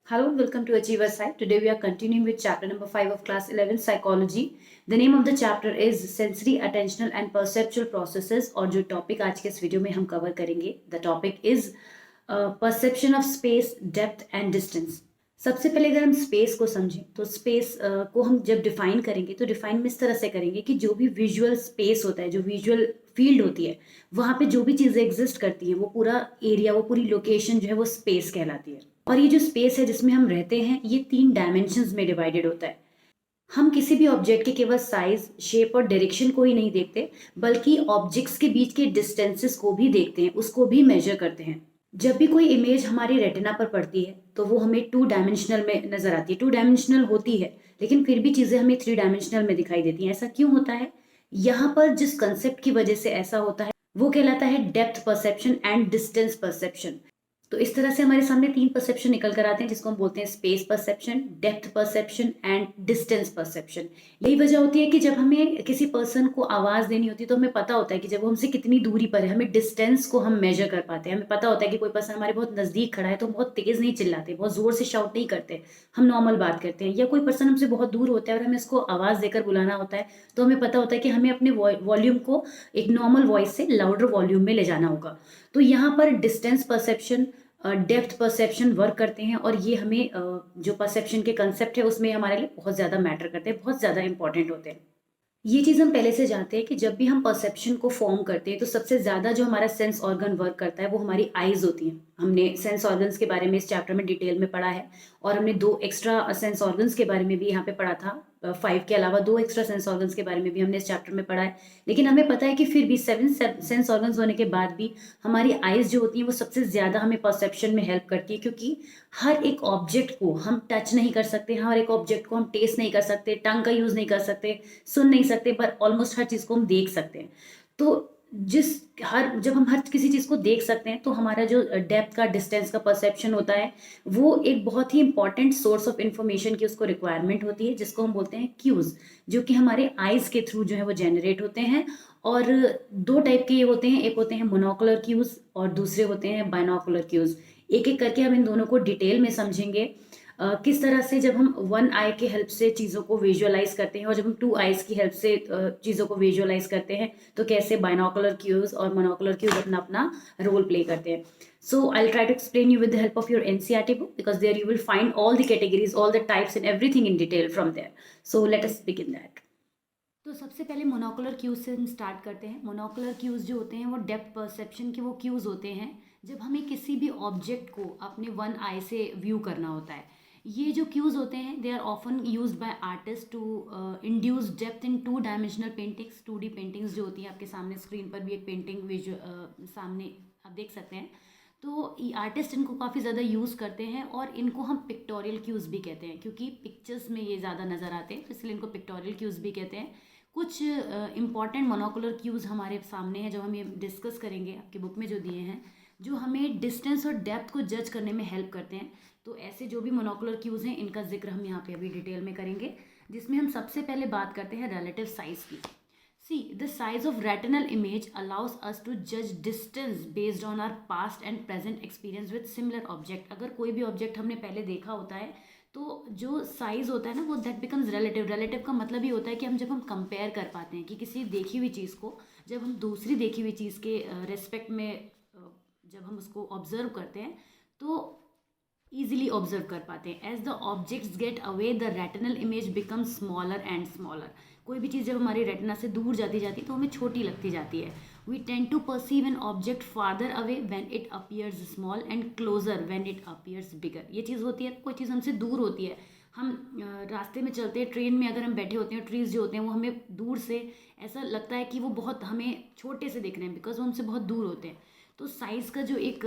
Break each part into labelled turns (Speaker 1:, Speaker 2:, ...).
Speaker 1: Hello and welcome to Achiever Site. Today we are continuing with chapter number 5 of class 11 psychology. The name of the chapter is sensory, attentional and perceptual processes और जो topic आज के इस video में हम cover करेंगे the topic is perception of space, depth and distance. सबसे पहले अगर हम स्पेस को समझें तो स्पेस को हम जब डिफाइन करेंगे तो डिफाइन में इस तरह से करेंगे कि जो भी विजुअल स्पेस होता है, जो विजुअल फील्ड होती है, वहाँ पे जो भी चीज़ें एग्जिस्ट करती हैं वो पूरा एरिया, वो पूरी लोकेशन जो है वो स्पेस कहलाती है. और ये जो स्पेस है जिसमें हम रहते हैं ये 3 डायमेंशंस में डिवाइडेड होता है. हम किसी भी ऑब्जेक्ट के केवल साइज, शेप और डायरेक्शन को ही नहीं देखते, बल्कि ऑब्जेक्ट्स के बीच के डिस्टेंसेस को भी देखते हैं, उसको भी मेजर करते हैं. जब भी कोई इमेज हमारी रेटिना पर पड़ती है तो वो हमें 2 डायमेंशनल में नजर आती है. 2 डायमेंशनल होती है लेकिन फिर भी चीजें हमें 3 डायमेंशनल में दिखाई देती हैं. ऐसा क्यों होता है? यहाँ पर जिस कंसेप्ट की वजह से ऐसा होता है वो कहलाता है depth perception and distance perception. तो इस तरह से हमारे सामने 3 परसेप्शन निकल कर आते हैं जिसको हम बोलते हैं space perception, depth perception and distance perception. यही वजह होती है कि जब हमें किसी पर्सन को आवाज देनी होती है तो हमें पता होता है कि जब वो हमसे कितनी दूरी पर है, हमें डिस्टेंस को हम मेजर कर पाते हैं. हमें पता होता है कि कोई पर्सन हमारे बहुत नजदीक खड़ा है तो हम बहुत तेज नहीं चिल्लाते, बहुत जोर से शाउट नहीं करते, हम नॉर्मल बात करते हैं. या कोई पर्सन हमसे बहुत दूर होता है और हमें उसको आवाज देकर बुलाना होता है तो हमें पता होता है कि हमें अपने वॉल्यूम को एक नॉर्मल वॉइस से लाउडर वॉल्यूम में ले जाना होगा. तो यहाँ पर distance perception, depth perception work करते हैं और ये हमें जो परसेप्शन के कंसेप्ट है उसमें हमारे लिए बहुत ज़्यादा मैटर करते हैं, बहुत ज़्यादा इंपॉर्टेंट होते हैं. ये चीज़ हम पहले से जानते हैं कि जब भी हम परसेप्शन को फॉर्म करते हैं तो सबसे ज़्यादा जो हमारा सेंस ऑर्गन वर्क करता है वो हमारी आइज़ होती हैं. हमने सेंस ऑर्गन्स के बारे में इस चैप्टर में डिटेल में पढ़ा है और हमने 2 एक्स्ट्रा सेंस ऑर्गन्स के बारे में भी यहाँ पे पढ़ा था. 5 के अलावा 2 एक्स्ट्रा सेंस ऑर्गन्स के बारे में भी हमने इस चैप्टर में पढ़ा है. लेकिन हमें पता है कि फिर भी 7 सेंस ऑर्गन्स होने के बाद भी हमारी आइज़ जो होती हैं वो सबसे ज़्यादा हमें परसेप्शन में हेल्प करती है, क्योंकि हर एक ऑब्जेक्ट को हम टच नहीं कर सकते, हर एक ऑब्जेक्ट को हम टेस्ट नहीं कर सकते, टंग का यूज़ नहीं कर सकते, सुन नहीं सकते, पर ऑलमोस्ट हर चीज़ को हम देख सकते हैं. तो जिस हर जब हम हर किसी चीज़ को देख सकते हैं तो हमारा जो डेप्थ का, डिस्टेंस का परसेप्शन होता है वो एक बहुत ही इंपॉर्टेंट सोर्स ऑफ इंफॉर्मेशन की उसको रिक्वायरमेंट होती है, जिसको हम बोलते हैं क्यूज, जो कि हमारे आइज के थ्रू जो है वो जनरेट होते हैं. और 2 टाइप के ये होते हैं, एक होते हैं मोनोकुलर क्यूज और दूसरे होते हैं बाइनोकुलर क्यूज. एक एक करके हम इन दोनों को डिटेल में समझेंगे. किस तरह से जब हम 1 आई के हेल्प से चीज़ों को विजुअलाइज करते हैं और जब हम 2 आइज की हेल्प से चीज़ों को विजुअलाइज करते हैं तो कैसे बाइनोकुलर क्यूज और मोनोकुलर क्यूज अपना अपना रोल प्ले करते हैं. So I'll try to explain you with the help of your NCERT book, because there you will find all the categories, all the types and everything in detail from there. So let us begin that. तो सबसे पहले monocular cues से हम start करते हैं. Monocular cues जो होते हैं वो डेप्थ परसेप्शन के वो क्यूज होते हैं जब हमें किसी भी ऑब्जेक्ट को अपने 1 आई से व्यू करना होता है. ये जो क्यूज होते हैं they are often used by artist to induce depth in 2 dimensional paintings. 2D paintings जो होती हैं, आपके सामने स्क्रीन पर भी एक पेंटिंग सामने आप देख सकते हैं. तो आर्टिस्ट इनको काफ़ी ज़्यादा यूज़ करते हैं और इनको हम पिक्टोरियल क्यूज़ भी कहते हैं, क्योंकि पिक्चर्स में ये ज़्यादा नज़र आते हैं, तो इसलिए इनको पिक्टोरियल क्यूज़ भी कहते हैं. कुछ इंपॉर्टेंट मोनोकुलर क्यूज़ हमारे सामने हैं जो हम ये डिस्कस करेंगे, आपकी बुक में जो दिए हैं, जो हमें डिस्टेंस और डेप्थ को जज करने में हेल्प करते हैं. तो ऐसे जो भी मोनोकुलर क्यूज़ हैं इनका जिक्र हम यहाँ पे अभी डिटेल में करेंगे, जिसमें हम सबसे पहले बात करते हैं रिलेटिव साइज़ की. See, the size of retinal image allows us to judge distance based on our past and present experience with similar object. अगर कोई भी ऑब्जेक्ट हमने पहले देखा होता है तो जो साइज होता है ना वो दैट बिकम्स रिलेटिव. रिलेटिव का मतलब ये होता है कि जब हम कंपेयर कर पाते हैं कि किसी देखी हुई चीज़ को जब हम दूसरी देखी हुई चीज़ के रेस्पेक्ट में जब हम उसको ऑब्जर्व करते हैं तो easily ऑब्जर्व कर पाते हैं. As the objects get away the retinal image become smaller and smaller. कोई भी चीज़ जब हमारी रेटिना से दूर जाती जाती है तो हमें छोटी लगती जाती है. We tend to perceive an object farther away when it appears small and closer when it appears bigger. ये चीज़ होती है, कोई चीज़ हमसे दूर होती है, हम रास्ते में चलते हैं, ट्रेन में अगर हम बैठे होते हैं, ट्रीज जो होते हैं वो हमें दूर से ऐसा लगता है कि वो बहुत हमें छोटे से दिख रहे हैं बिकॉज वो हमसे बहुत दूर होते हैं. तो साइज़ का जो एक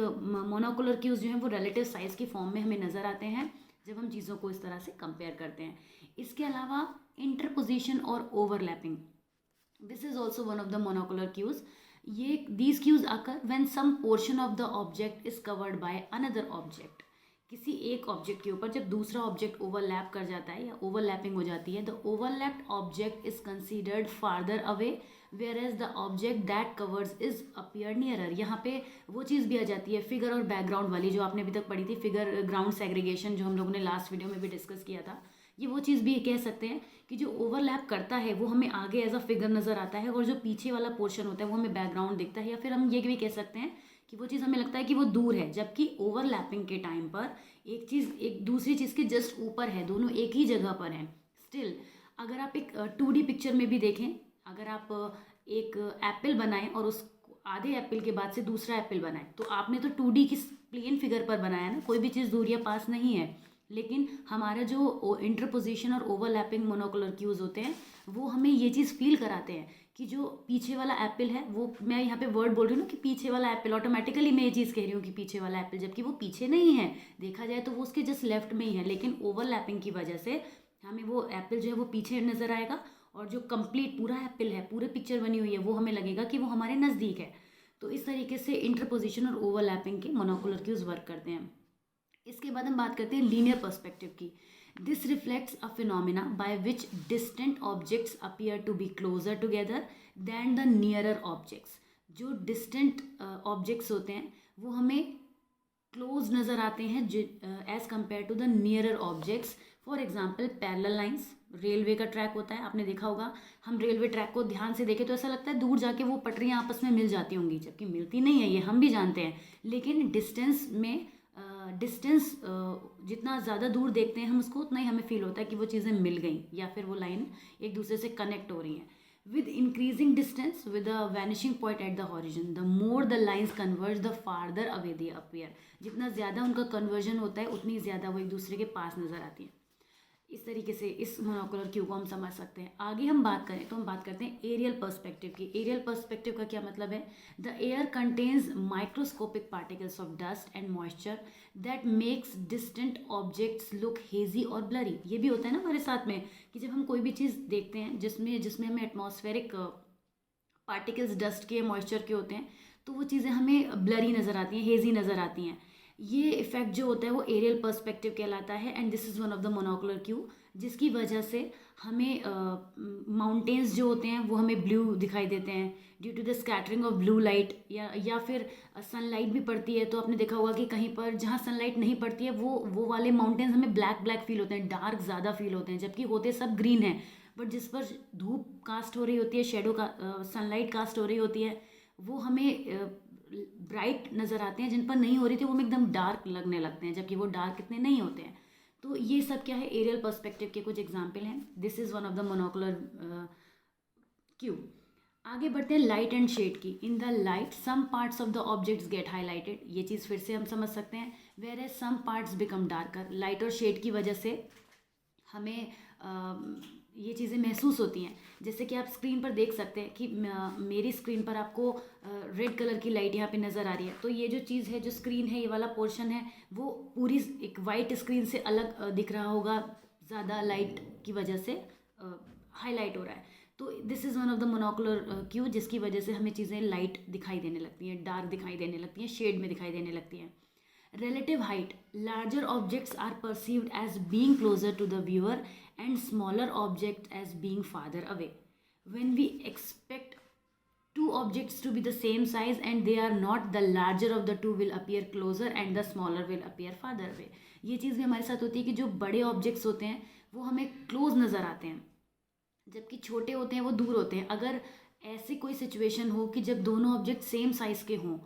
Speaker 1: मोनोकुलर क्यूज जो है वो रिलेटिव साइज़ की फॉर्म में हमें नज़र आते हैं जब हम चीज़ों को इस तरह से कंपेयर करते हैं. इसके अलावा इंटरपोजिशन और overlapping, this is also one of the monocular cues. ये these cues occur when some portion of the object is covered by another object. किसी एक ऑब्जेक्ट के ऊपर जब दूसरा ऑब्जेक्ट ओवरलैप कर जाता है या ओवरलैपिंग हो जाती है, the overlapped object is considered farther away whereas the object that covers is appear nearer. यहाँ पे वो चीज़ भी आ जाती है फिगर और बैकग्राउंड वाली, जो आपने अभी तक पढ़ी थी, फिगर ग्राउंड सेग्रीगेशन, जो हम लोगों ने लास्ट वीडियो में भी डिस्कस किया था। ये वो चीज़ भी कह सकते हैं कि जो ओवरलैप करता है वो हमें आगे एज अ फिगर नज़र आता है, और जो पीछे वाला पोर्शन होता है वो हमें बैकग्राउंड दिखता है। या फिर हम ये भी कह सकते हैं कि वो चीज़ हमें लगता है कि वो दूर है, जबकि ओवरलैपिंग के टाइम पर एक चीज़ एक दूसरी चीज़ के जस्ट ऊपर है, दोनों एक ही जगह पर हैं। स्टिल अगर आप एक 2D पिक्चर में भी देखें, अगर आप एक एप्पल बनाएं और उस आधे एप्पल के बाद से दूसरा एप्पल बनाएं, तो आपने तो 2D की प्लेन फिगर पर बनाया ना, कोई भी चीज़ दूरियां पास नहीं है। लेकिन हमारा जो इंटरपोजिशन और ओवरलैपिंग मोनोकुलर क्यूज होते हैं वो हमें ये चीज़ फील कराते हैं कि जो पीछे वाला एप्पल है, वो मैं यहाँ पे वर्ड बोल रही हूँ ना कि पीछे वाला एप्पल, ऑटोमेटिकली मैं ये चीज़ कह रही हूँ कि पीछे वाला एप्पल, जबकि वो पीछे नहीं है, देखा जाए तो वो उसके जस्ट लेफ्ट में ही है, लेकिन ओवरलैपिंग की वजह से हमें वो एप्पल जो है वो पीछे नज़र आएगा, और जो कंप्लीट पूरा एप्पल है, पूरे पिक्चर बनी हुई है, वो हमें लगेगा कि वो हमारे नज़दीक है। तो इस तरीके से इंटरपोजिशन और ओवरलैपिंग के मोनोकुलर क्यूज वर्क करते हैं। इसके बाद हम बात करते हैं लीनियर पर्सपेक्टिव की। This reflects a phenomena by which distant objects appear to be closer together than the nearer objects. जो डिस्टेंट ऑब्जेक्ट्स होते हैं वो हमें क्लोज नज़र आते हैं as compare to the nearer objects. For example parallel lines, railway का track होता है, आपने देखा होगा, हम रेलवे ट्रैक को ध्यान से देखें तो ऐसा लगता है दूर जाके वो पटरियाँ आपस में मिल जाती होंगी, जबकि मिलती नहीं है, ये हम भी जानते हैं। लेकिन डिस्टेंस जितना ज़्यादा दूर देखते हैं हम उसको, उतना ही हमें फील होता है कि वो चीज़ें मिल गई या फिर वो लाइन एक दूसरे से कनेक्ट हो रही हैं। With increasing distance with a vanishing point at the horizon, the more the lines converge the farther away they appear. जितना ज़्यादा उनका कन्वर्जन होता है उतनी ज़्यादा वो एक दूसरे के पास नज़र आती हैं। इस तरीके से इस मोनोकुलर क्यू को हम समझ सकते हैं। आगे हम बात करें तो हम बात करते हैं एरियल पर्सपेक्टिव की। एरियल पर्सपेक्टिव का क्या मतलब है? The air contains microscopic particles of dust and moisture that makes distant objects look hazy और ब्लरी। ये भी होता है ना हमारे साथ में कि जब हम कोई भी चीज़ देखते हैं जिसमें हमें एटमॉस्फेरिक पार्टिकल्स डस्ट के, मॉइस्चर के होते हैं, तो वो चीज़ें हमें ब्लरी नज़र आती हैं, हेजी नज़र आती हैं। ये इफेक्ट जो होता है वो एरियल पर्सपेक्टिव कहलाता है, and this is one of the monocular Q, जिसकी वजह से हमें माउंटेन्स जो होते हैं वो हमें ब्लू दिखाई देते हैं due to the scattering of blue light, या फिर सनलाइट भी पड़ती है तो आपने देखा होगा कि कहीं पर जहाँ सनलाइट नहीं पड़ती है वो वाले माउंटेन्स हमें ब्लैक ब्लैक फील होते हैं, डार्क ज़्यादा फील होते हैं, जबकि होते सब ग्रीन है, बट जिस पर धूप कास्ट हो रही होती है, शेडो का सनलाइट कास्ट हो रही होती है, वो हमें ब्राइट नज़र आते हैं, जिन पर नहीं हो रही थी वो हमें एकदम डार्क लगने लगते हैं, जबकि वो डार्क इतने नहीं होते हैं। तो ये सब क्या है? एरियल पर्सपेक्टिव के कुछ एग्जाम्पल हैं। This is one of the monocular cue. आगे बढ़ते हैं लाइट एंड शेड की। In the light some parts of the objects get highlighted, ये चीज़ फिर से हम समझ सकते हैं। Whereas some parts become darker, light और शेड की वजह से हमें ये चीज़ें महसूस होती हैं। जैसे कि आप स्क्रीन पर देख सकते हैं कि मेरी स्क्रीन पर आपको रेड कलर की लाइट यहाँ पे नज़र आ रही है, तो ये जो चीज़ है, जो स्क्रीन है, ये वाला पोर्शन है, वो पूरी एक वाइट स्क्रीन से अलग दिख रहा होगा, ज़्यादा लाइट की वजह से हाईलाइट हो रहा है। तो this is one of the monocular Q, जिसकी वजह से हमें चीज़ें लाइट दिखाई देने लगती हैं, डार्क दिखाई देने लगती हैं, शेड में दिखाई देने लगती हैं। Relative height, larger objects are perceived as being closer to the viewer and smaller objects as being farther away. When we expect two objects to be the same size and they are not, the larger of the two will appear closer and the smaller will appear farther away. ये चीज़ भी हमारे साथ होती है कि जो बड़े objects होते हैं वो हमें क्लोज नज़र आते हैं, जबकि छोटे होते हैं वो दूर होते हैं। अगर ऐसी कोई सिचुएशन हो कि जब दोनों ऑब्जेक्ट सेम साइज़ के हों,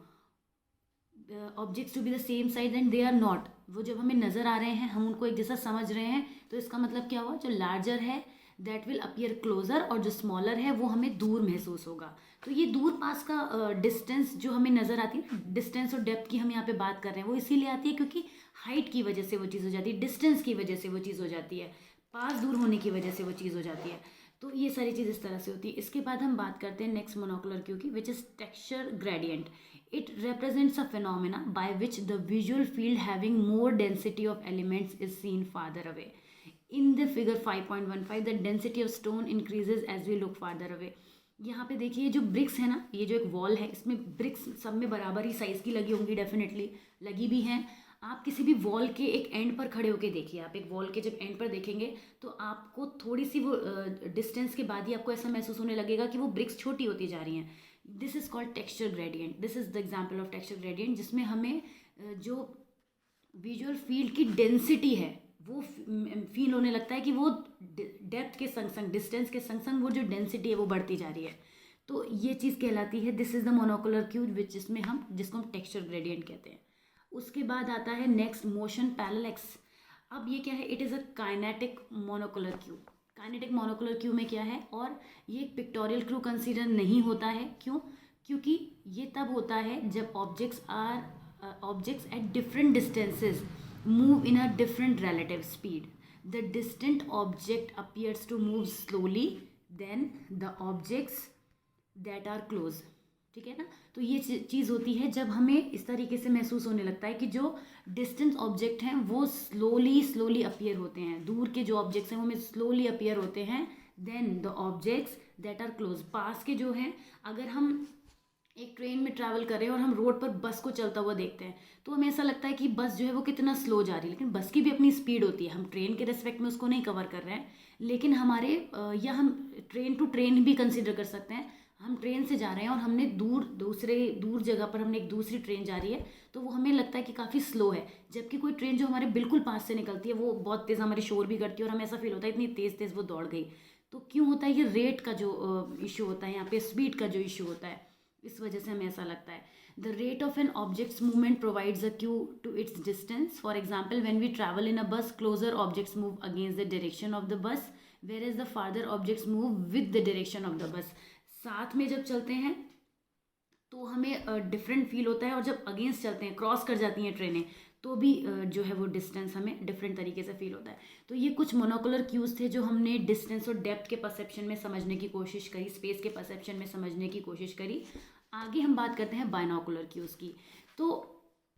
Speaker 1: objects to be the same size and they are not, वो जब हमें नज़र आ रहे हैं, हम उनको एक जैसा समझ रहे हैं, तो इसका मतलब क्या हुआ? जो लार्जर है दैट विल अपीयर क्लोजर, और जो स्मॉलर है वो हमें दूर महसूस होगा। तो ये दूर पास का डिस्टेंस जो हमें नज़र आती है, डिस्टेंस और डेप्थ की हम यहाँ पे बात कर रहे हैं, वो इसीलिए आती है क्योंकि हाइट की वजह से वो चीज़ हो जाती है, डिस्टेंस की वजह से वो चीज़ हो जाती है, पास दूर होने की वजह से वो चीज़ हो जाती है। तो ये सारी चीज़ इस तरह से होती है। इसके बाद हम बात करते हैं नेक्स्ट मोनोकुलर क्यू की, which is texture gradient. It represents a phenomena by which the visual field having more density of elements is seen farther away. In the figure 5.15, the density of stone increases as we look farther away. यहाँ पे देखिए जो BRICS है ना, ये जो एक wall है, इसमें ब्रिक्स सब में बराबर ही साइज़ की लगी होंगी, डेफिनेटली लगी भी हैं। आप किसी भी वॉल के एक एंड पर खड़े होके देखिए, आप एक वॉल के जब एंड पर देखेंगे तो आपको थोड़ी सी वो डिस्टेंस के बाद ही आपको ऐसा महसूस होने लगेगा कि वो ब्रिक्स छोटी होती जा रही हैं. This is called texture gradient. This is the example of texture gradient, जिसमें हमें जो विजुअल फील्ड की डेंसिटी है वो फील होने लगता है कि वो डेप्थ के संग संग, डिस्टेंस के संग संग वो जो डेंसिटी है वो बढ़ती जा रही है. तो ये चीज़ कहलाती है, this is the monocular Q which जिसको हम टेक्सचर ग्रेडियंट कहते हैं. उसके बाद आता है नेक्स्ट मोशन पैरेलैक्स. अब ये क्या है, it is a kinetic monocular Q. Kinetic monocular Q में क्या है, और ये एक पिक्टोरियल क्यू कंसीडर नहीं होता है. क्यों? क्योंकि ये तब होता है जब objects at different distances move in a different relative speed. The distant object appears to move slowly than the objects that are close. ठीक है ना. तो ये चीज़ होती है जब हमें इस तरीके से महसूस होने लगता है कि जो डिस्टेंस ऑब्जेक्ट हैं वो स्लोली अपीयर होते हैं, दूर के जो ऑब्जेक्ट्स हैं वो हमें स्लोली अपीयर होते हैं, then the objects that are close. पास के जो हैं, अगर हम एक ट्रेन में ट्रैवल कर रहे हैं और हम रोड पर बस को चलता हुआ देखते हैं तो हमें ऐसा लगता है कि बस जो है वो कितना स्लो जा रही है, लेकिन बस की भी अपनी स्पीड होती है. हम ट्रेन के रेस्पेक्ट में उसको नहीं कवर कर रहे हैं, लेकिन हमारे या हम ट्रेन टू ट्रेन भी कंसिडर कर सकते हैं. हम ट्रेन से जा रहे हैं और हमने दूर जगह पर हमने एक दूसरी ट्रेन जा रही है तो वो हमें लगता है कि काफ़ी स्लो है, जबकि कोई ट्रेन जो हमारे बिल्कुल पास से निकलती है वो बहुत तेज़ हमारी शोर भी करती है और हमें ऐसा फील होता है इतनी तेज़ तेज़ वो दौड़ गई. तो क्यों होता है, ये रेट का जो इशू होता है, यहाँ पे स्पीड का जो इशू होता है, इस वजह से हमें ऐसा लगता है. The rate of an objects movement provides a cue to its distance. For example, when we travel in a bus, closer objects move against the direction of the bus, whereas the farther objects move with the direction of the bus. साथ में जब चलते हैं तो हमें different feel होता है, और जब अगेंस्ट चलते हैं, क्रॉस कर जाती हैं ट्रेनें, तो भी जो है वो डिस्टेंस हमें डिफरेंट तरीके से फील होता है. तो ये कुछ मोनोकुलर क्यूज थे जो हमने डिस्टेंस और डेप्थ के परसेप्शन में समझने की कोशिश करी, स्पेस के परसेप्शन में समझने की कोशिश करी. आगे हम बात करते हैं बाइनोकुलर क्यूज की. तो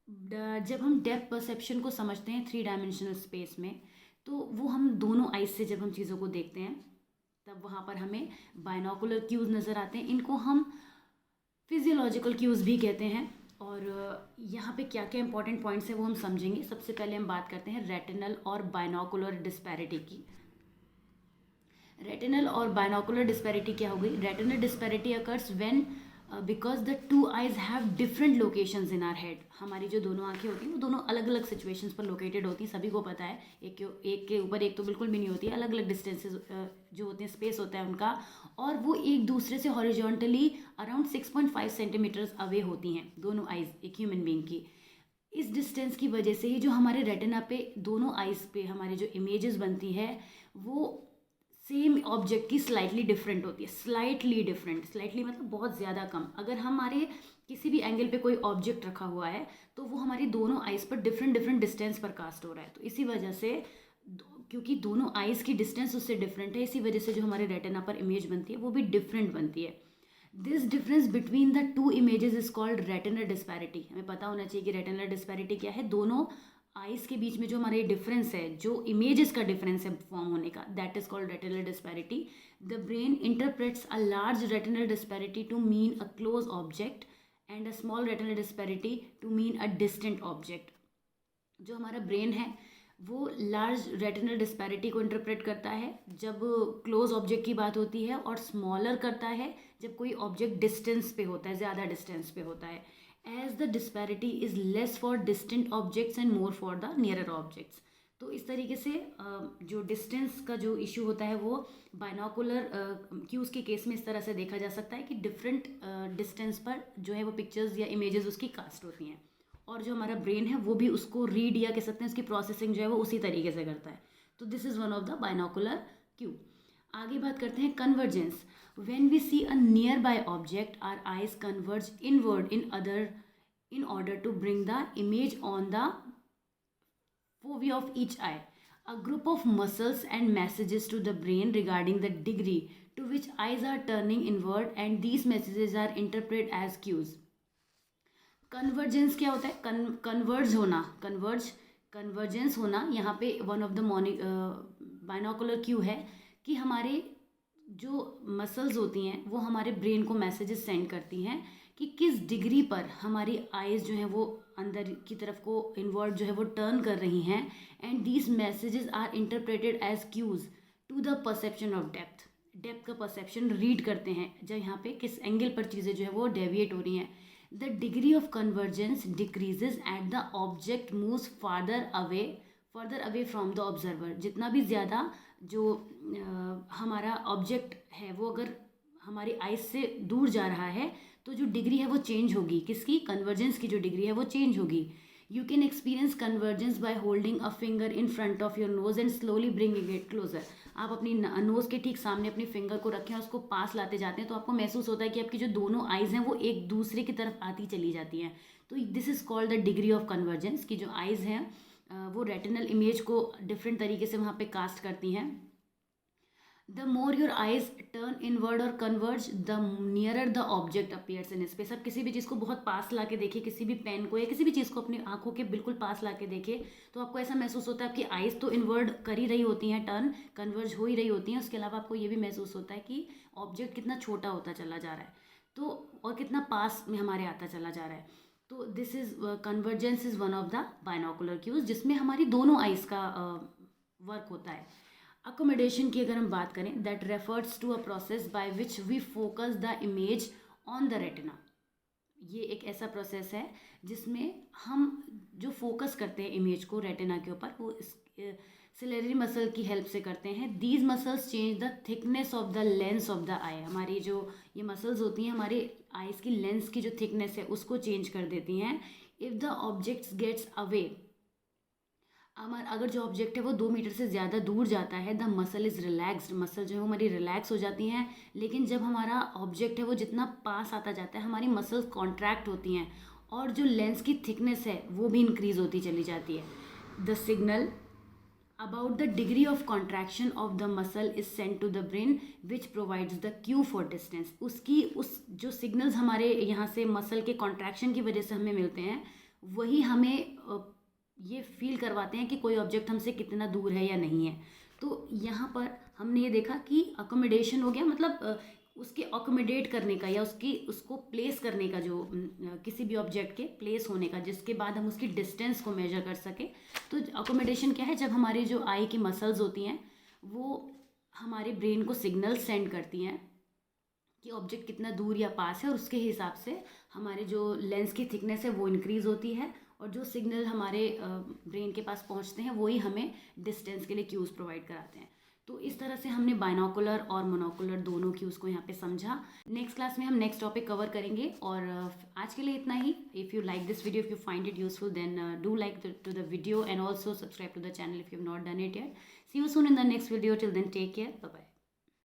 Speaker 1: जब हम डेप्थ परसेप्शन को समझते हैं 3 डायमेंशनल स्पेस में, तो वो हम दोनों आइज से जब हम चीज़ों को देखते हैं तब वहाँ पर हमें बाइनोकुलर क्यूज नज़र आते हैं. इनको हम फिजियोलॉजिकल क्यूज भी कहते हैं. और यहाँ पे क्या क्या इंपॉर्टेंट पॉइंट्स हैं वो हम समझेंगे. सबसे पहले हम बात करते हैं रेटिनल और बाइनोकुलर डिस्पैरिटी की. रेटिनल और बाइनोकुलर डिस्पैरिटी क्या हो गई? Retinal disparity occurs when because the two eyes have different locations in are head. हमारी जो दोनों आंखें होती हैं वो दोनों अलग अलग सिचुएशंस पर लोकेटेड होती हैं, सभी को पता है. एक के ऊपर एक तो बिल्कुल भी नहीं होती है, अलग अलग डिस्टेंसेस जो होते हैं, स्पेस होता है उनका, और वो एक दूसरे से हॉरिजॉन्टली अराउंड 6.5 सेंटीमीटर्स अवे होती हैं दोनों आइज एक ह्यूमन बींग की. इस डिस्टेंस की वजह से ही जो हमारे रेटिना पे दोनों आइज पे हमारी जो इमेजेस बनती है वो सेम ऑब्जेक्ट की स्लाइटली डिफरेंट होती है. स्लाइटली डिफरेंट, स्लाइटली मतलब बहुत ज़्यादा कम. अगर हमारे किसी भी एंगल पे कोई ऑब्जेक्ट रखा हुआ है तो वो हमारी दोनों आइज़ पर डिफरेंट डिस्टेंस पर कास्ट हो रहा है. तो इसी वजह से क्योंकि दोनों आइज़ की डिस्टेंस उससे डिफरेंट है, इसी वजह से जो हमारे रेटिना पर इमेज बनती है वो भी डिफरेंट बनती है. This difference between the two images is called retinal disparity. हमें पता होना चाहिए कि रेटिनल डिस्पैरिटी क्या है. दोनों आइज़ के बीच में जो हमारे डिफरेंस है, जो इमेजेस का डिफरेंस है फॉर्म होने का, that is called retinal disparity. The brain interprets a large retinal disparity to mean a close object and a small retinal disparity to mean a distant object. जो हमारा brain है वो large retinal disparity को interpret करता है जब close object की बात होती है, और स्मॉलर करता है जब कोई ऑब्जेक्ट डिस्टेंस पे होता है, ज़्यादा डिस्टेंस पे होता है. As the disparity is less for distant objects and more for the nearer objects. तो इस तरीके से जो डिस्टेंस का जो इशू होता है वो बाइनोकुलर क्यूज़ के केस में इस तरह से देखा जा सकता है कि डिफरेंट डिस्टेंस पर जो है वो पिक्चर्स या इमेजेस उसकी कास्ट होती हैं, और जो हमारा ब्रेन है वो भी उसको रीड या कह सकते हैं उसकी प्रोसेसिंग जो है वो उसी तरीके से करता है. तो this is one of the binocular cue. आगे बात करते हैं convergence. When we see a nearby object our eyes converge inward in order to bring the image on the fovea of each eye. A group of muscles and messages to the brain regarding the degree to which eyes are turning inward, and these messages are interpreted as cues. Convergence क्या होता है? Convergence होना यहाँ पे one of the binocular Q है कि हमारे जो मसल्स होती हैं वो हमारे ब्रेन को मैसेजेस सेंड करती हैं कि किस डिग्री पर हमारी आइज़ जो है वो अंदर की तरफ को इनवर्ड जो है वो टर्न कर रही हैं, and these messages are interpreted as cues to the perception of depth. Depth का परसेप्शन रीड करते हैं जब यहाँ पे किस एंगल पर चीज़ें जो है वो डेविएट हो रही हैं। The degree of convergence decreases at the object moves further away from the observer. जितना भी ज़्यादा जो हमारा ऑब्जेक्ट है वो अगर हमारी आइज से दूर जा रहा है तो जो डिग्री है वो चेंज होगी, किसकी, कन्वर्जेंस की जो डिग्री है वो चेंज होगी। You can experience convergence by holding a finger in front of your nose and slowly bringing it closer. आप अपनी नोज के ठीक सामने अपनी फिंगर को रखें और उसको पास लाते जाते हैं तो आपको महसूस होता है कि आपकी जो दोनों आइज हैं वो एक दूसरे की तरफ आती चली जाती हैं। तो this is called the degree of convergence की जो आइज हैं वो रेटिनल इमेज को डिफरेंट तरीके से वहाँ पे कास्ट करती हैं। The more your eyes turn inward और converge the nearer the object appears in space. अब किसी भी चीज़ को बहुत पास ला के देखिए, किसी भी पेन को या किसी भी चीज़ को अपनी आंखों के बिल्कुल पास ला के देखिए तो आपको ऐसा महसूस होता है आपकी आइज तो इनवर्ड कर ही रही होती हैं, टर्न कन्वर्ज हो ही रही होती हैं, उसके अलावा आपको ये भी महसूस होता है कि ऑब्जेक्ट कितना छोटा होता चला जा रहा है तो और कितना पास में हमारे आता चला जा रहा है। तो this is convergence is one of the binocular cues जिसमें हमारी दोनों आइज का वर्क होता है। अकोमोडेशन की अगर हम बात करें, that refers to a process by which we focus the image on the retina. ये एक ऐसा प्रोसेस है जिसमें हम जो फोकस करते हैं इमेज को रेटिना के ऊपर वो सिलेरी मसल की हेल्प से करते हैं। These muscles change the thickness of the lens of the eye. हमारी जो ये मसल्स होती हैं हमारे आइज़ की लेंस की जो थिकनेस है उसको चेंज कर देती हैं। If the objects gets away, अगर जो ऑब्जेक्ट है वो 2 मीटर से ज़्यादा दूर जाता है, the muscle is relaxed, muscle जो है वो हमारी रिलैक्स हो जाती हैं। लेकिन जब हमारा ऑब्जेक्ट है वो जितना पास आता जाता है हमारी मसल्स कॉन्ट्रैक्ट होती हैं और जो लेंस की थिकनेस है वो भी इंक्रीज होती चली जाती है। The signal about the degree of contraction of the muscle is send to the brain which provides the cue for distance. उस जो सिग्नल्स हमारे यहाँ से मसल के कॉन्ट्रैक्शन की वजह से हमें मिलते हैं वही हमें ये फील करवाते हैं कि कोई ऑब्जेक्ट हमसे कितना दूर है या नहीं है। तो यहाँ पर हमने ये देखा कि अकोमोडेशन हो गया, मतलब उसके अकोमोडेट करने का या उसको प्लेस करने का, जो किसी भी ऑब्जेक्ट के प्लेस होने का जिसके बाद हम उसकी डिस्टेंस को मेजर कर सके। तो अकोमोडेशन क्या है, जब हमारी जो आई की मसल्स होती हैं वो हमारे ब्रेन को सिग्नल सेंड करती हैं कि ऑब्जेक्ट कितना दूर या पास है और उसके हिसाब से हमारे जो लेंस की थिकनेस है वो इंक्रीज़ होती है और जो सिग्नल हमारे ब्रेन के पास पहुंचते हैं वही हमें डिस्टेंस के लिए क्यूज़ प्रोवाइड कराते हैं। तो इस तरह से हमने बाइनोकुलर और मोनोकुलर दोनों क्यूज़ को यहाँ पे समझा। नेक्स्ट क्लास में हम नेक्स्ट टॉपिक कवर करेंगे और आज के लिए इतना ही। If you like this video, if you find it useful, then do like to the video and also subscribe to the channel if you have not done it yet. See you soon in the next video. Till then take care, bye bye.